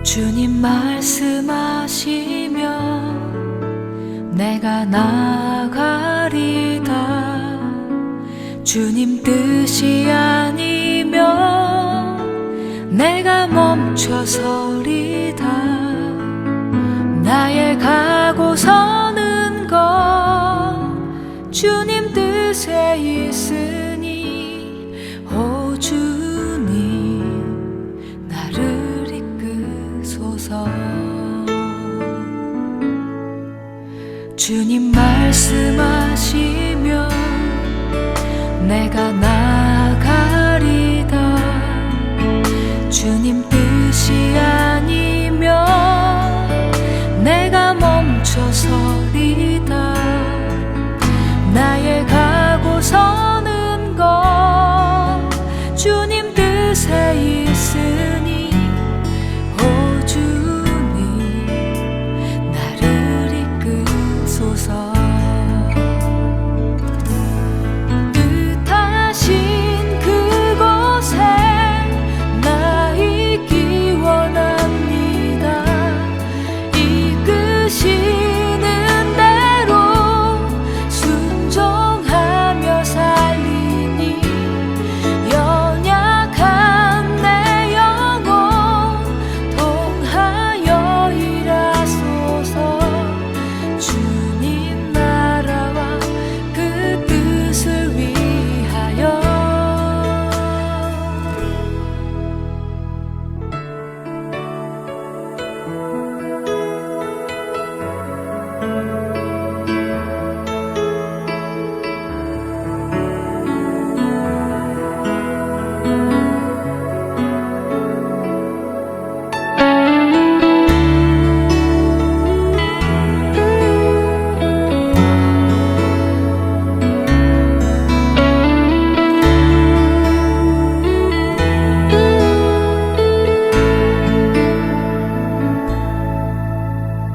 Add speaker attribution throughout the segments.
Speaker 1: 주님 말씀하시면 내가 나가리다. 주님 뜻이 아니면 내가 멈춰서리다. 나의 가고 서는 것 주님 뜻에 있으니 오 주님 나를 이끄소서. 주님 말씀하시면 내가 나가리다. 주님 뜻이 아니면 내가 멈춰서리다. 나의 가고 서는 것 주님 뜻에 있으니 오 주님 나를 이끄소서. 뜻하신 그곳에 나 있기 원합니다. 이끄시는 대로 순종하며 살리니 연약한 내 영혼 통하여 일하소서. 주님 나라와 그 뜻을 위하여.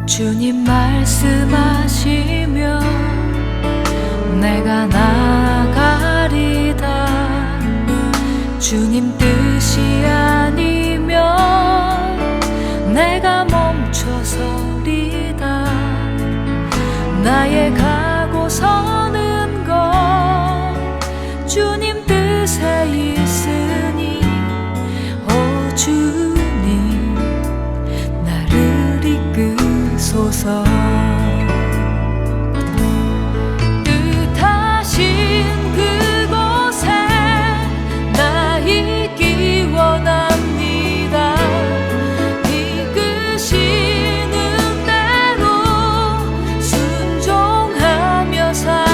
Speaker 1: 주님 말씀하시면 내가 나가리다. 주님 뜻이 아니면 내가 멈춰서리다. 나의 가고 서는 것 주님 뜻에 있으니 오 주님 나를 이끄소서. 뜻하신 그곳에 나 있기 원합니다. 이끄시는 대로 순종하며 살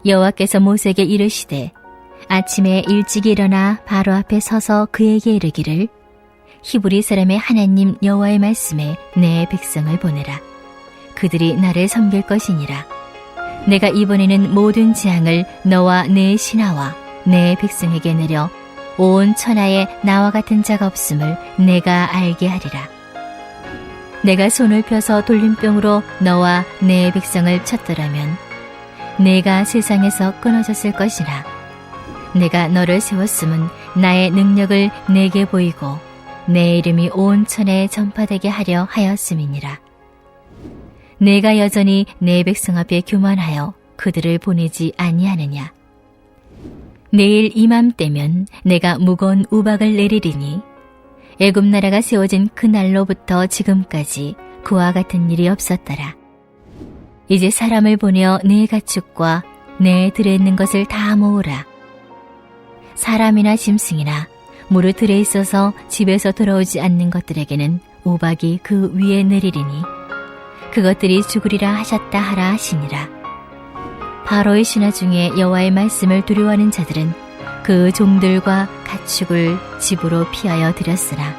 Speaker 2: 여호와께서 모세에게 이르시되 아침에 일찍 일어나 바로 앞에 서서 그에게 이르기를 히브리 사람의 하나님 여호와의 말씀에 내 백성을 보내라. 그들이 나를 섬길 것이니라. 내가 이번에는 모든 재앙을 너와 내 신하와 내 백성에게 내려 온 천하에 나와 같은 자가 없음을 내가 알게 하리라. 내가 손을 펴서 돌림병으로 너와 내 백성을 쳤더라면 내가 세상에서 끊어졌을 것이라. 내가 너를 세웠음은 나의 능력을 내게 보이고 내 이름이 온 천하에 전파되게 하려 하였음이니라. 내가 여전히 내 백성 앞에 교만하여 그들을 보내지 아니하느냐. 내일 이맘때면 내가 무거운 우박을 내리리니 애굽 나라가 세워진 그 날로부터 지금까지 그와 같은 일이 없었더라. 이제 사람을 보내어 내 가축과 내 들에 있는 것을 다 모으라. 사람이나 짐승이나 무릇 들에 있어서 집에서 돌아오지 않는 것들에게는 우박이 그 위에 내리리니 그것들이 죽으리라 하셨다 하라 하시니라. 바로의 신하 중에 여호와의 말씀을 두려워하는 자들은 그 종들과 가축을 집으로 피하여 들였으나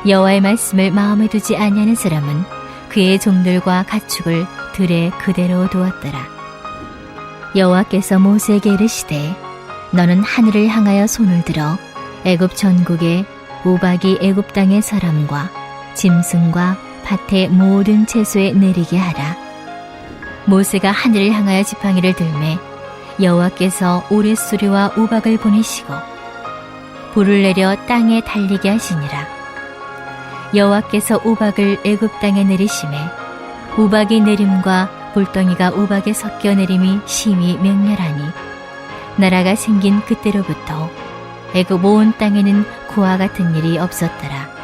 Speaker 2: 여호와의 말씀을 마음에 두지 아니하는 사람은 그의 종들과 가축을 들에 그대로 두었더라. 여호와께서 모세에게 이르시되 너는 하늘을 향하여 손을 들어 애굽 전국에 우박이 애굽 땅의 사람과 짐승과 밭의 모든 채소에 내리게 하라. 모세가 하늘을 향하여 지팡이를 들매 여호와께서 우레소리와 우박을 보내시고 불을 내려 땅에 달리게 하시니라. 여호와께서 우박을 애굽 땅에 내리심에 우박이 내림과 불덩이가 우박에 섞여 내림이 심히 맹렬하니 나라가 생긴 그때로부터 애굽 온 땅에는 그와 같은 일이 없었더라.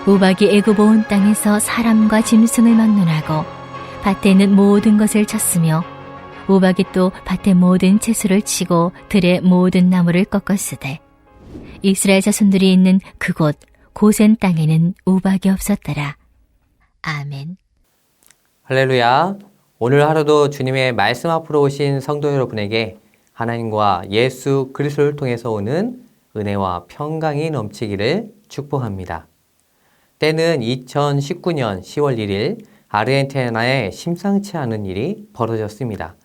Speaker 2: 우박이 애굽 온 땅에서 사람과 짐승을 막론하고 밭에 있는 모든 것을 쳤으며 우박이 또 밭의 모든 채소를 치고 들의 모든 나무를 꺾었으되 이스라엘 자손들이 있는 그곳 고센 땅에는 우박이 없었더라. 아멘.
Speaker 3: 할렐루야. 오늘 하루도 주님의 말씀 앞으로 오신 성도 여러분에게 하나님과 예수 그리스도를 통해서 오는 은혜와 평강이 넘치기를 축복합니다. 때는 2019년 10월 1일 아르헨티나에 심상치 않은 일이 벌어졌습니다.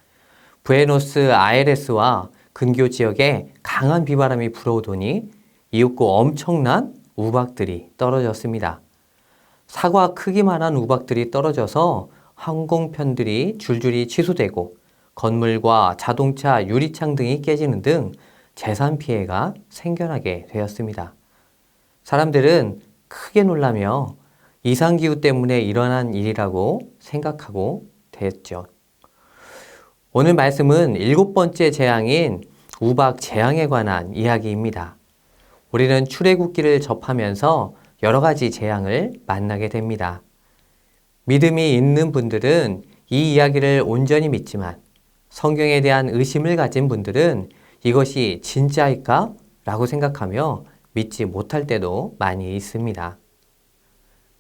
Speaker 3: 부에노스 아이레스와 근교 지역에 강한 비바람이 불어오더니 이윽고 엄청난 우박들이 떨어졌습니다. 사과 크기만한 우박들이 떨어져서 항공편들이 줄줄이 취소되고 건물과 자동차 유리창 등이 깨지는 등 재산 피해가 생겨나게 되었습니다. 사람들은 크게 놀라며 이상기후 때문에 일어난 일이라고 생각하고 됐죠. 오늘 말씀은 7번째 재앙인 우박 재앙에 관한 이야기입니다. 우리는 출애굽기를 접하면서 여러 가지 재앙을 만나게 됩니다. 믿음이 있는 분들은 이 이야기를 온전히 믿지만 성경에 대한 의심을 가진 분들은 이것이 진짜일까? 라고 생각하며 믿지 못할 때도 많이 있습니다.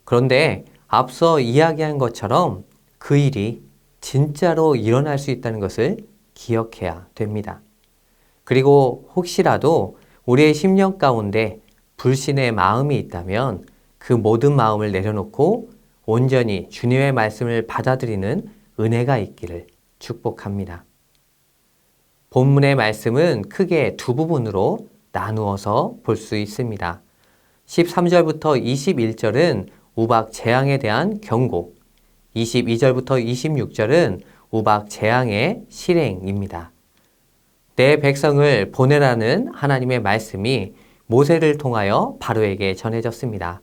Speaker 3: 그런데 앞서 이야기한 것처럼 그 일이 진짜로 일어날 수 있다는 것을 기억해야 됩니다. 그리고 혹시라도 우리의 심령 가운데 불신의 마음이 있다면 그 모든 마음을 내려놓고 온전히 주님의 말씀을 받아들이는 은혜가 있기를 축복합니다. 본문의 말씀은 크게 두 부분으로 나누어서 볼 수 있습니다. 13절부터 21절은 우박 재앙에 대한 경고, 22절부터 26절은 우박 재앙의 실행입니다. 내 백성을 보내라는 하나님의 말씀이 모세를 통하여 바로에게 전해졌습니다.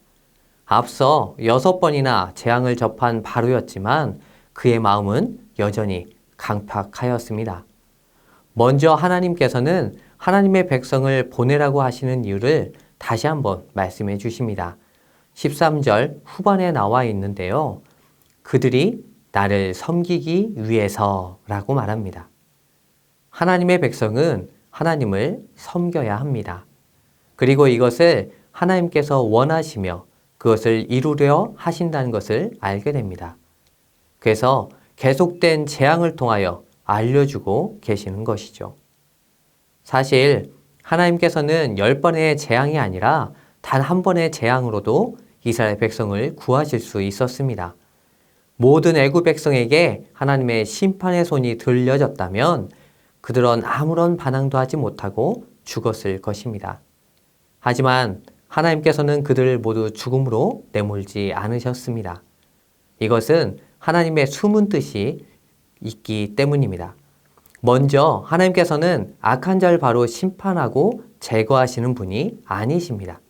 Speaker 3: 앞서 6번이나 재앙을 접한 바로였지만 그의 마음은 여전히 강팍하였습니다. 먼저 하나님께서는 하나님의 백성을 보내라고 하시는 이유를 다시 한번 말씀해 주십니다. 13절 후반에 나와 있는데요. 그들이 나를 섬기기 위해서라고 말합니다. 하나님의 백성은 하나님을 섬겨야 합니다. 그리고 이것을 하나님께서 원하시며 그것을 이루려 하신다는 것을 알게 됩니다. 그래서 계속된 재앙을 통하여 알려주고 계시는 것이죠. 사실 하나님께서는 10번의 재앙이 아니라 단 한 번의 재앙으로도 이스라엘 백성을 구하실 수 있었습니다. 모든 애굽 백성에게 하나님의 심판의 손이 들려졌다면 그들은 아무런 반항도 하지 못하고 죽었을 것입니다. 하지만 하나님께서는 그들을 모두 죽음으로 내몰지 않으셨습니다. 이것은 하나님의 숨은 뜻이 있기 때문입니다. 먼저 하나님께서는 악한 자를 바로 심판하고 제거하시는 분이 아니십니다.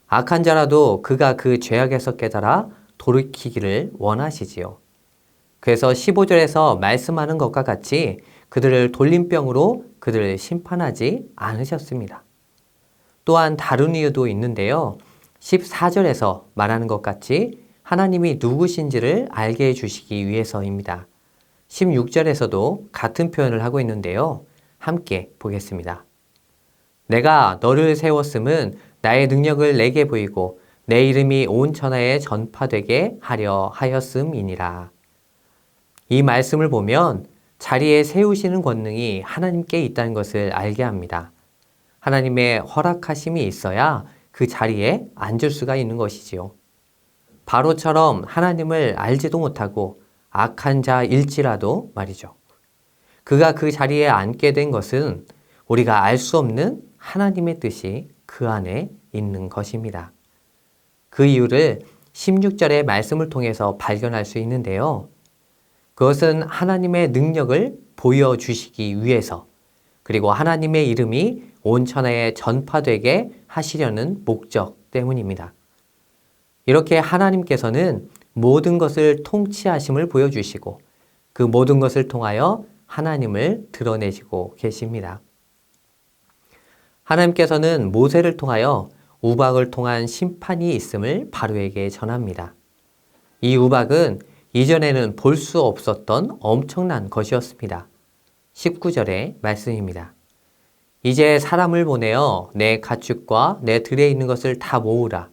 Speaker 3: 악한 자라도 그가 그 죄악에서 깨달아 돌이키기를 원하시지요. 그래서 15절에서 말씀하는 것과 같이 그들을 돌림병으로 그들을 심판하지 않으셨습니다. 또한 다른 이유도 있는데요. 14절에서 말하는 것 같이 하나님이 누구신지를 알게 해주시기 위해서입니다. 16절에서도 같은 표현을 하고 있는데요. 함께 보겠습니다. 내가 너를 세웠음은 나의 능력을 내게 보이고 내 이름이 온 천하에 전파되게 하려 하였음이니라. 이 말씀을 보면 자리에 세우시는 권능이 하나님께 있다는 것을 알게 합니다. 하나님의 허락하심이 있어야 그 자리에 앉을 수가 있는 것이지요. 바로처럼 하나님을 알지도 못하고 악한 자일지라도 말이죠. 그가 그 자리에 앉게 된 것은 우리가 알 수 없는 하나님의 뜻이 그 안에 있는 것입니다. 그 이유를 16절의 말씀을 통해서 발견할 수 있는데요. 그것은 하나님의 능력을 보여주시기 위해서 그리고 하나님의 이름이 온 천하에 전파되게 하시려는 목적 때문입니다. 이렇게 하나님께서는 모든 것을 통치하심을 보여주시고 그 모든 것을 통하여 하나님을 드러내시고 계십니다. 하나님께서는 모세를 통하여 우박을 통한 심판이 있음을 바로에게 전합니다. 이 우박은 이전에는 볼 수 없었던 엄청난 것이었습니다. 19절의 말씀입니다. 이제 사람을 보내어 내 가축과 내 들에 있는 것을 다 모으라.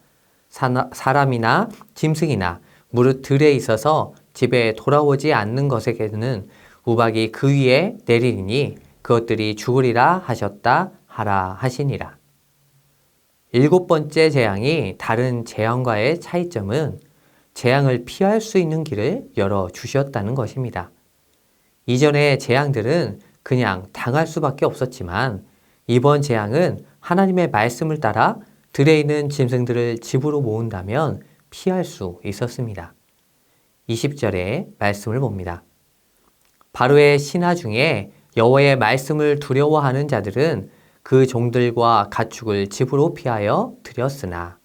Speaker 3: 사람이나 짐승이나 무릇 들에 있어서 집에 돌아오지 않는 것에게는 우박이 그 위에 내리니 그것들이 죽으리라 하셨다 하라 하시니라. 7번째 재앙이 다른 재앙과의 차이점은 재앙을 피할 수 있는 길을 열어주셨다는 것입니다. 이전의 재앙들은 그냥 당할 수밖에 없었지만 이번 재앙은 하나님의 말씀을 따라 들에 있는 짐승들을 집으로 모은다면 피할 수 있었습니다. 20절의 말씀을 봅니다. 바로의 신하 중에 여호와의 말씀을 두려워하는 자들은 그 종들과 가축을 집으로 피하여 들였으나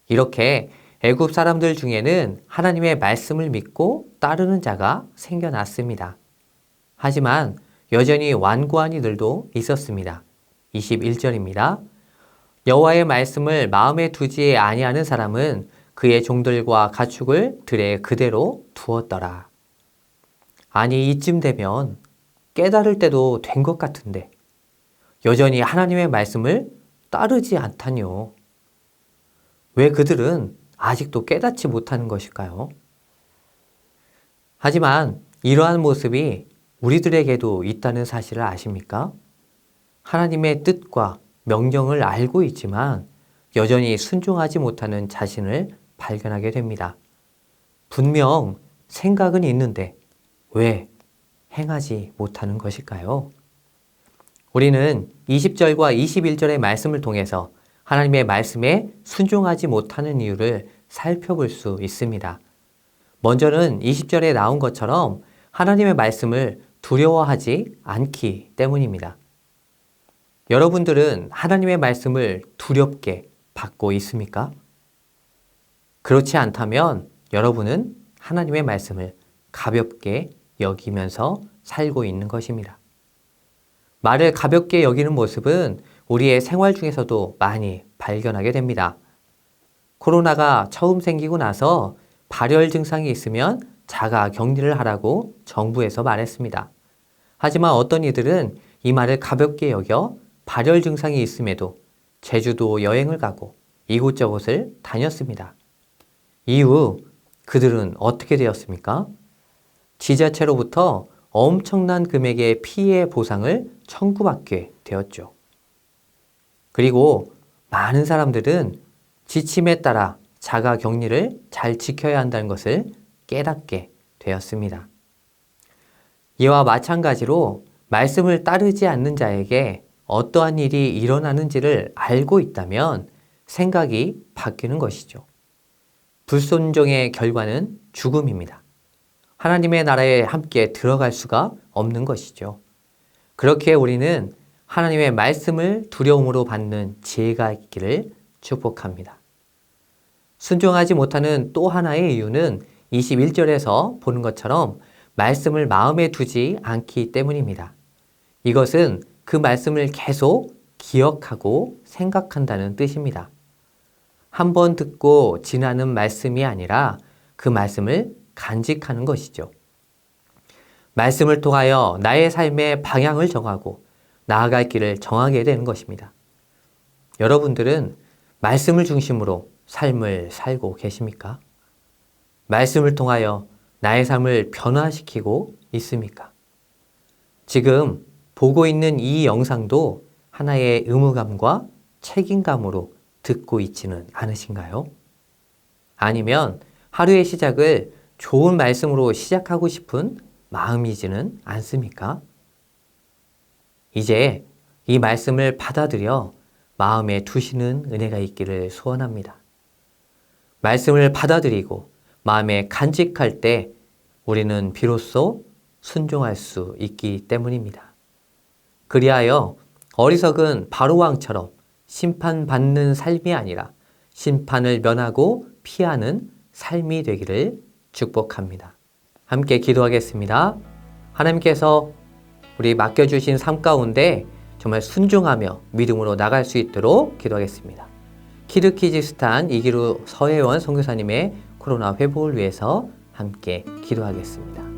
Speaker 3: 이렇게 애굽 사람들 중에는 하나님의 말씀을 믿고 따르는 자가 생겨났습니다. 하지만 여전히 완고한 이들도 있었습니다. 21절입니다. 여호와의 말씀을 마음에 두지 아니하는 사람은 그의 종들과 가축을 들에 그대로 두었더라. 아니 이쯤 되면 깨달을 때도 된 것 같은데 여전히 하나님의 말씀을 따르지 않다뇨. 왜 그들은 아직도 깨닫지 못하는 것일까요? 하지만 이러한 모습이 우리들에게도 있다는 사실을 아십니까? 하나님의 뜻과 명령을 알고 있지만 여전히 순종하지 못하는 자신을 발견하게 됩니다. 분명 생각은 있는데 왜 행하지 못하는 것일까요? 우리는 20절과 21절의 말씀을 통해서 하나님의 말씀에 순종하지 못하는 이유를 살펴볼 수 있습니다. 먼저는 20절에 나온 것처럼 하나님의 말씀을 두려워하지 않기 때문입니다. 여러분들은 하나님의 말씀을 두렵게 받고 있습니까? 그렇지 않다면 여러분은 하나님의 말씀을 가볍게 여기면서 살고 있는 것입니다. 말을 가볍게 여기는 모습은 우리의 생활 중에서도 많이 발견하게 됩니다. 코로나가 처음 생기고 나서 발열 증상이 있으면 자가 격리를 하라고 정부에서 말했습니다. 하지만 어떤 이들은 이 말을 가볍게 여겨 발열 증상이 있음에도 제주도 여행을 가고 이곳저곳을 다녔습니다. 이후 그들은 어떻게 되었습니까? 지자체로부터 엄청난 금액의 피해 보상을 청구받게 되었죠. 그리고 많은 사람들은 지침에 따라 자가 격리를 잘 지켜야 한다는 것을 깨닫게 되었습니다. 이와 마찬가지로 말씀을 따르지 않는 자에게 어떠한 일이 일어나는지를 알고 있다면 생각이 바뀌는 것이죠. 불순종의 결과는 죽음입니다. 하나님의 나라에 함께 들어갈 수가 없는 것이죠. 그렇게 우리는 하나님의 말씀을 두려움으로 받는 지혜가 있기를 축복합니다. 순종하지 못하는 또 하나의 이유는 21절에서 보는 것처럼 말씀을 마음에 두지 않기 때문입니다. 이것은 그 말씀을 계속 기억하고 생각한다는 뜻입니다. 한 번 듣고 지나는 말씀이 아니라 그 말씀을 간직하는 것이죠. 말씀을 통하여 나의 삶의 방향을 정하고 나아갈 길을 정하게 되는 것입니다. 여러분들은 말씀을 중심으로 삶을 살고 계십니까? 말씀을 통하여 나의 삶을 변화시키고 있습니까? 지금 보고 있는 이 영상도 하나의 의무감과 책임감으로 듣고 있지는 않으신가요? 아니면 하루의 시작을 좋은 말씀으로 시작하고 싶은 마음이지는 않습니까? 이제 이 말씀을 받아들여 마음에 두시는 은혜가 있기를 소원합니다. 말씀을 받아들이고 마음에 간직할 때 우리는 비로소 순종할 수 있기 때문입니다. 그리하여 어리석은 바로왕처럼 심판받는 삶이 아니라 심판을 면하고 피하는 삶이 되기를 축복합니다. 함께 기도하겠습니다. 하나님께서 우리 맡겨주신 삶 가운데 정말 순종하며 믿음으로 나갈 수 있도록 기도하겠습니다. 키르기즈스탄 이기루 서혜원 선교사님의 코로나 회복을 위해서 함께 기도하겠습니다.